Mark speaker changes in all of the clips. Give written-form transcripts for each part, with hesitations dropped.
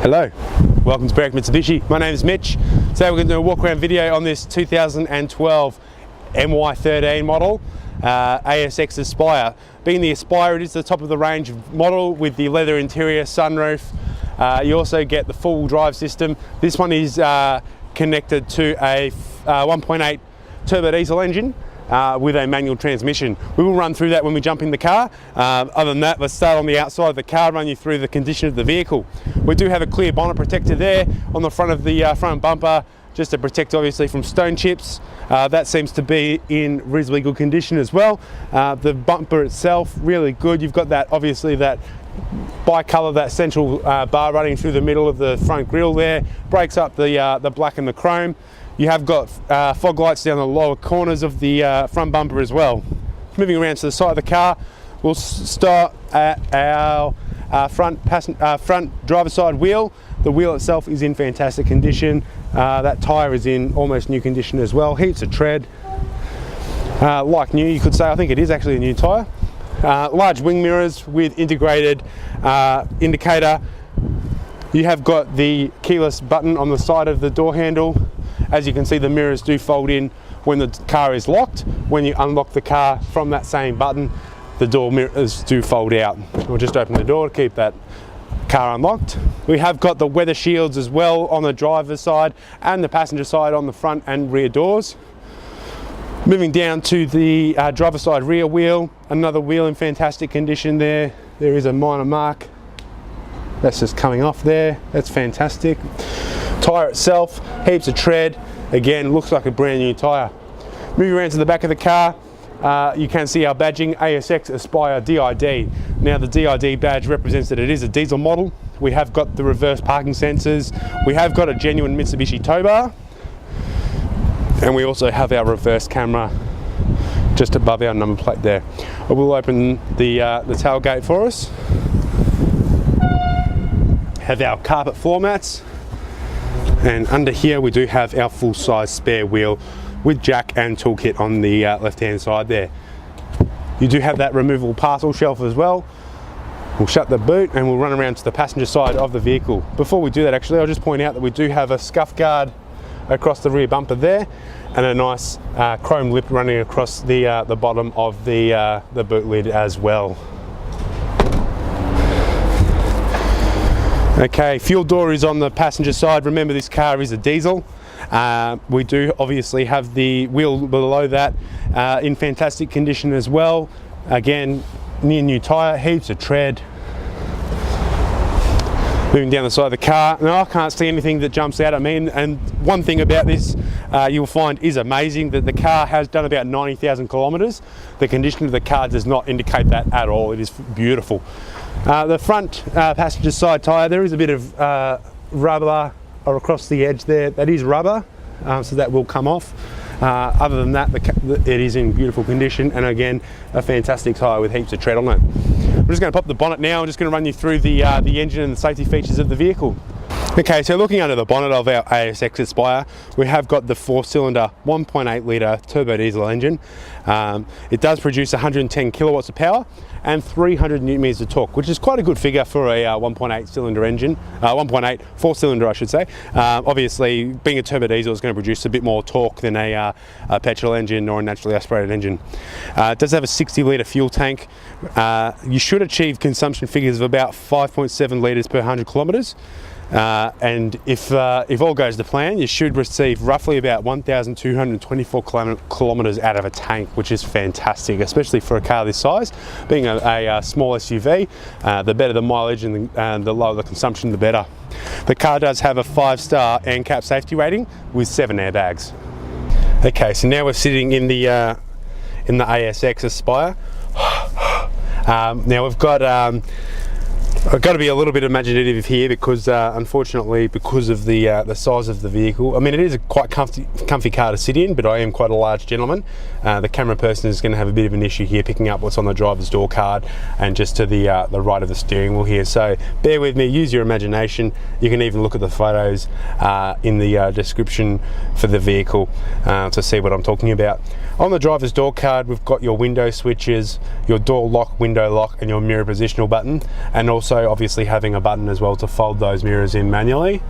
Speaker 1: Hello, welcome to Mitsubishi. My name is Mitch. Today we're going to do a walk around video on this 2012 MY13 model ASX Aspire. Being the Aspire, it is the top of the range model with the leather interior, sunroof. You also get the full drive system. This one is connected to a 1.8 turbo diesel engine with a manual transmission. We will run through that when we jump in the car. Other than that, let's start on the outside of the car, run you through the condition of the vehicle. We do have a clear bonnet protector there on the front of the front bumper, just to protect obviously from stone chips. That seems to be in reasonably good condition as well. The bumper itself, really good. You've got that, obviously, that bi-colour, that central bar running through the middle of the front grille there, breaks up the black and the chrome. You have got fog lights down the lower corners of the front bumper as well. Moving around to the side of the car, we'll start at our front driver's side wheel. The wheel itself is in fantastic condition. That tyre is in almost new condition as well. Heaps of tread. Like new, you could say. I think it is actually a new tyre. Large wing mirrors with integrated indicator. You have got the keyless button on the side of the door handle. As you can see, the mirrors do fold in when the car is locked. When you unlock the car from that same button, the door mirrors do fold out. We'll just open the door to keep that car unlocked. We have got the weather shields as well on the driver's side and the passenger side on the front and rear doors. Moving down to the driver's side rear wheel, another wheel in fantastic condition there. There is a minor mark that's just coming off there. That's fantastic. Tyre itself, heaps of tread. Again, looks like a brand new tyre. Moving around to the back of the car, you can see our badging, ASX Aspire DID. Now the DID badge represents that it is a diesel model. We have got the reverse parking sensors. We have got a genuine Mitsubishi tow bar. And we also have our reverse camera just above our number plate there. I will open the tailgate for us. Have our carpet floor mats. And under here we do have our full-size spare wheel with jack and toolkit on the left-hand side there. You do have that removable parcel shelf as well. We'll shut the boot and we'll run around to the passenger side of the vehicle. Before we do that, actually, I'll just point out that we do have a scuff guard across the rear bumper there and a nice chrome lip running across the bottom of the boot lid as well. Okay, fuel door is on the passenger side. Remember, this car is a diesel. We do obviously have the wheel below that in fantastic condition as well. Again, near new tyre, heaps of tread. Moving down the side of the car, now I can't see anything that jumps out at me, and one thing about this you'll find is amazing, that the car has done about 90,000 kilometres. The condition of the car does not indicate that at all. It is beautiful. The front passenger side tyre, there is a bit of rubber across the edge there. That is rubber, so that will come off. Other than that, it is in beautiful condition, and again, a fantastic tyre with heaps of tread on it. I'm just going to pop the bonnet now. I'm just going to run you through the engine and the safety features of the vehicle. Okay, so looking under the bonnet of our ASX Aspire, we have got the 4-cylinder 1.8 litre turbo diesel engine. It does produce 110 kilowatts of power and 300 newton meters of torque, which is quite a good figure for a 1.8 cylinder engine, 1.8 4-cylinder I should say. Obviously, being a turbo diesel is going to produce a bit more torque than a petrol engine or a naturally aspirated engine. It does have a 60 litre fuel tank. You should achieve consumption figures of about 5.7 litres per 100 kilometres. And if all goes to plan, you should receive roughly about 1,224 kilometres out of a tank, which is fantastic, especially for a car this size. Being a small SUV, the better the mileage and the lower the consumption, the better. The car does have a 5-star ANCAP safety rating with 7 airbags. Okay, so now we're sitting in the ASX Aspire. Now we've got I've got to be a little bit imaginative here because unfortunately, because of the size of the vehicle, I mean, it is a quite comfy car to sit in, but I am quite a large gentleman. The camera person is going to have a bit of an issue here picking up what's on the driver's door card and just to the right of the steering wheel here. So bear with me, use your imagination. You can even look at the photos in the description for the vehicle to see what I'm talking about. On the driver's door card, we've got your window switches, your door lock, window lock, and your mirror positional button, and also also obviously having a button as well to fold those mirrors in manually.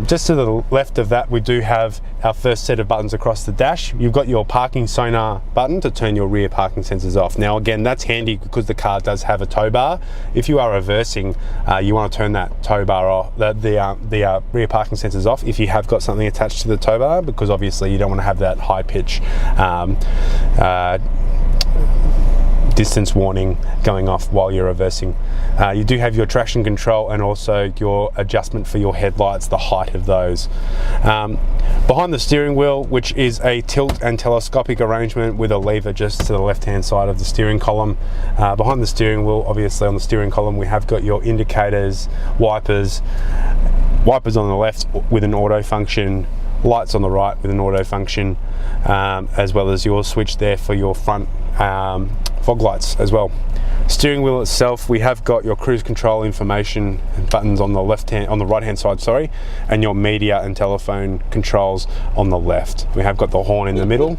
Speaker 1: Just to the left of that, we do have our first set of buttons across the dash. You've got your parking sonar button to turn your rear parking sensors off. Now again, that's handy because the car does have a tow bar. If you are reversing, you want to turn that tow bar off, the rear parking sensors off if you have got something attached to the tow bar, because obviously you don't want to have that high pitch distance warning going off while you're reversing. You do have your traction control and also your adjustment for your headlights, the height of those. Behind the steering wheel, which is a tilt and telescopic arrangement with a lever just to the left hand side of the steering column. Behind the steering wheel, obviously on the steering column, we have got your indicators, wipers on the left with an auto function, lights on the right with an auto function, as well as your switch there for your front fog lights as well. Steering wheel itself, we have got your cruise control information buttons on the right hand side, sorry, and your media and telephone controls on the left. We have got the horn in the middle.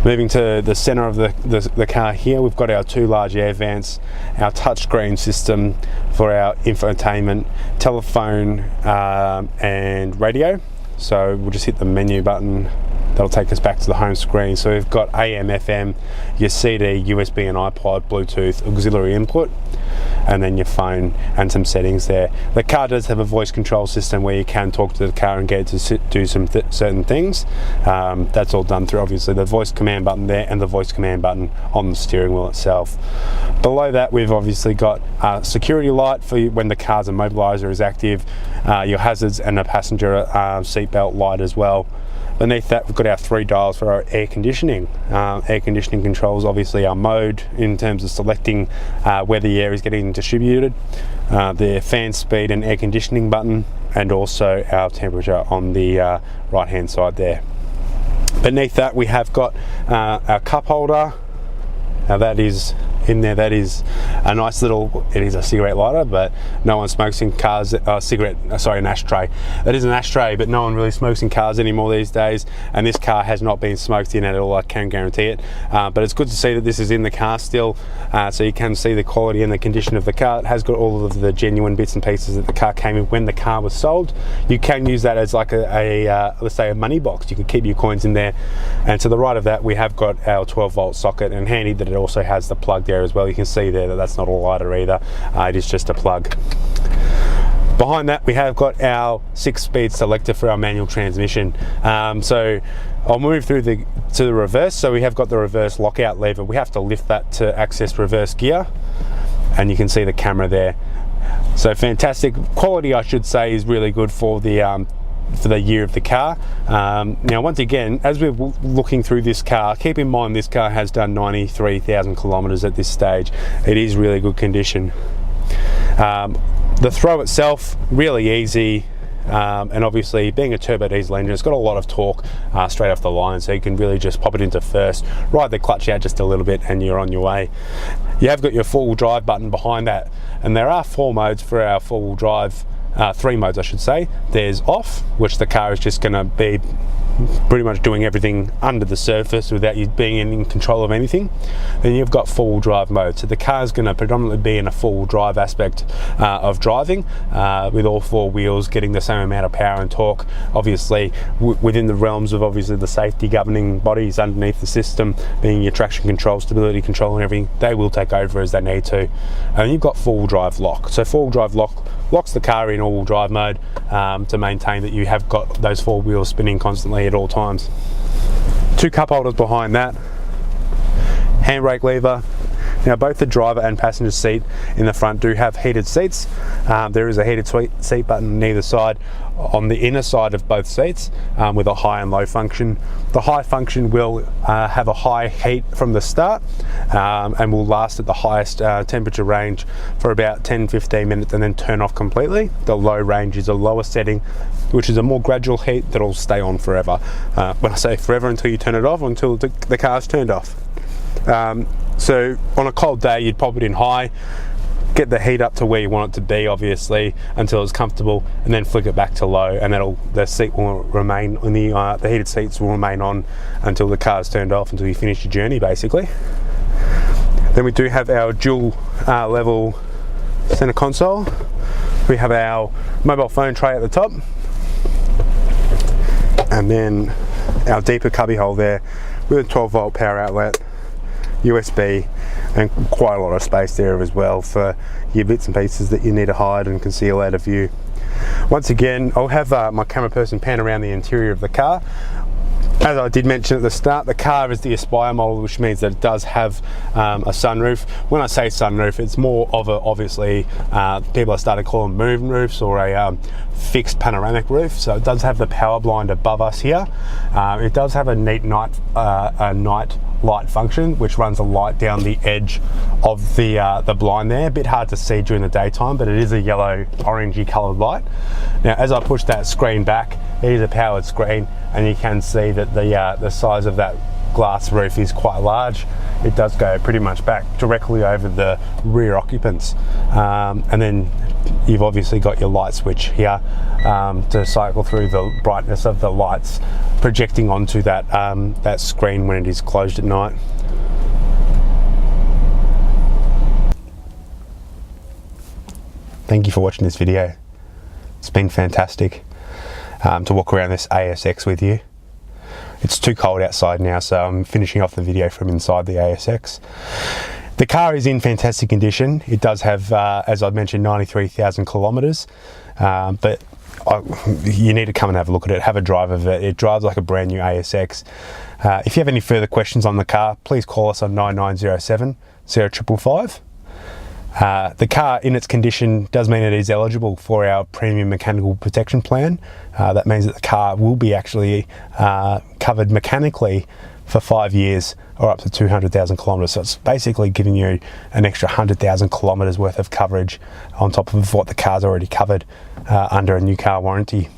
Speaker 1: Moving to the center of the car here, we've got our two large air vents, our touchscreen system for our infotainment, telephone and radio. So we'll just hit the menu button. That'll take us back to the home screen. So we've got AM, FM, your CD, USB and iPod, Bluetooth, auxiliary input, and then your phone and some settings there. The car does have a voice control system where you can talk to the car and get it to do some certain things. That's all done through obviously the voice command button there and the voice command button on the steering wheel itself. Below that, we've obviously got a security light for when the car's immobiliser is active, your hazards and a passenger seatbelt light as well. Beneath that, we've got our 3 dials for our air conditioning. Air conditioning controls obviously our mode in terms of selecting where the air is getting distributed, the fan speed and air conditioning button, and also our temperature on the right hand side there. Beneath that, we have got our cup holder. Now that is in there, that is a nice little, it is a cigarette lighter, but no one smokes in cars, an ashtray. That is an ashtray, but no one really smokes in cars anymore these days, and this car has not been smoked in at all, I can guarantee it. But it's good to see that this is in the car still, so you can see the quality and the condition of the car. It has got all of the genuine bits and pieces that the car came in when the car was sold. You can use that as like let's say a money box. You could keep your coins in there. And to the right of that, we have got our 12-volt socket, and handy that it also has the plug there as well. You can see there that that's not a lighter either, it is just a plug. Behind that, we have got our 6-speed selector for our manual transmission. So I'll move through to the reverse. So we have got the reverse lockout lever. We have to lift that to access reverse gear, and you can see the camera there. So fantastic quality, I should say, is really good for the year of the car. Now once again, as we're looking through this car, keep in mind this car has done 93,000 kilometers at this stage. It is really good condition. The throw itself, really easy, and obviously being a turbo diesel engine, it's got a lot of torque straight off the line, so you can really just pop it into first, ride the clutch out just a little bit, and you're on your way. You have got your four-wheel drive button behind that, and there are 4 modes for our four-wheel drive. 3 modes I should say. There's off, which the car is just going to be pretty much doing everything under the surface without you being in control of anything. Then you've got 4-wheel drive mode, so the car is going to predominantly be in a 4-wheel drive aspect of driving, with all 4 wheels getting the same amount of power and torque, obviously within the realms of obviously the safety governing bodies underneath the system, being your traction control, stability control and everything. They will take over as they need to. And you've got 4-wheel drive lock, so 4-wheel drive lock locks the car in all-wheel drive mode to maintain that you have got those 4 wheels spinning constantly at all times. 2 cup holders behind that, handbrake lever. Now both the driver and passenger seat in the front do have heated seats. There is a heated seat button on either side on the inner side of both seats with a high and low function. The high function will have a high heat from the start and will last at the highest temperature range for about 10-15 minutes and then turn off completely. The low range is a lower setting, which is a more gradual heat that will stay on forever. When I say forever, until you turn it off, until the car's turned off. So on a cold day, you'd pop it in high, get the heat up to where you want it to be, obviously, until it's comfortable, and then flick it back to low, and the seat will remain on the heated seats will remain on until the car's turned off, until you finish your journey, basically. Then we do have our dual level center console. We have our mobile phone tray at the top, and then our deeper cubby hole there with a 12-volt power outlet, USB, and quite a lot of space there as well for your bits and pieces that you need to hide and conceal out of view. Once again, I'll have my camera person pan around the interior of the car. As I did mention at the start, the car is the Aspire model, which means that it does have a sunroof. When I say sunroof, it's more of a, obviously, people are starting to call them moon roofs or a fixed panoramic roof. So it does have the power blind above us here. It does have a neat night light function, which runs a light down the edge of the blind there. A bit hard to see during the daytime, but it is a yellow orangey coloured light. Now, as I push that screen back, it is a powered screen, and you can see that the size of that glass roof is quite large. It does go pretty much back directly over the rear occupants, and then you've obviously got your light switch here to cycle through the brightness of the lights projecting onto that that screen when it is closed at night. Thank you for watching this video. It's been fantastic to walk around this ASX with you. It's too cold outside now, so I'm finishing off the video from inside the ASX. The car is in fantastic condition. It does have, as I mentioned, 93,000 kilometres, but you need to come and have a look at it, have a drive of it. It drives like a brand new ASX. If you have any further questions on the car, please call us on 9907 0555. The car in its condition does mean it is eligible for our premium mechanical protection plan. That means that the car will be actually covered mechanically for 5 years or up to 200,000 kilometres. So it's basically giving you an extra 100,000 kilometres worth of coverage on top of what the car's already covered under a new car warranty.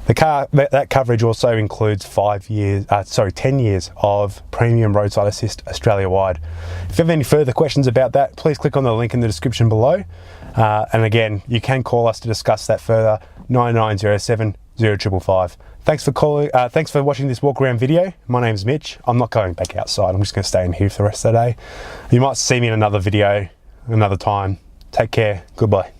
Speaker 1: The car, that coverage also includes 10 years of premium roadside assist Australia-wide. If you have any further questions about that, please click on the link in the description below. And again, you can call us to discuss that further, 9907 0555. Thanks for watching this walk around video. My name's Mitch. I'm not going back outside. I'm just going to stay in here for the rest of the day. You might see me in another video another time. Take care. Goodbye.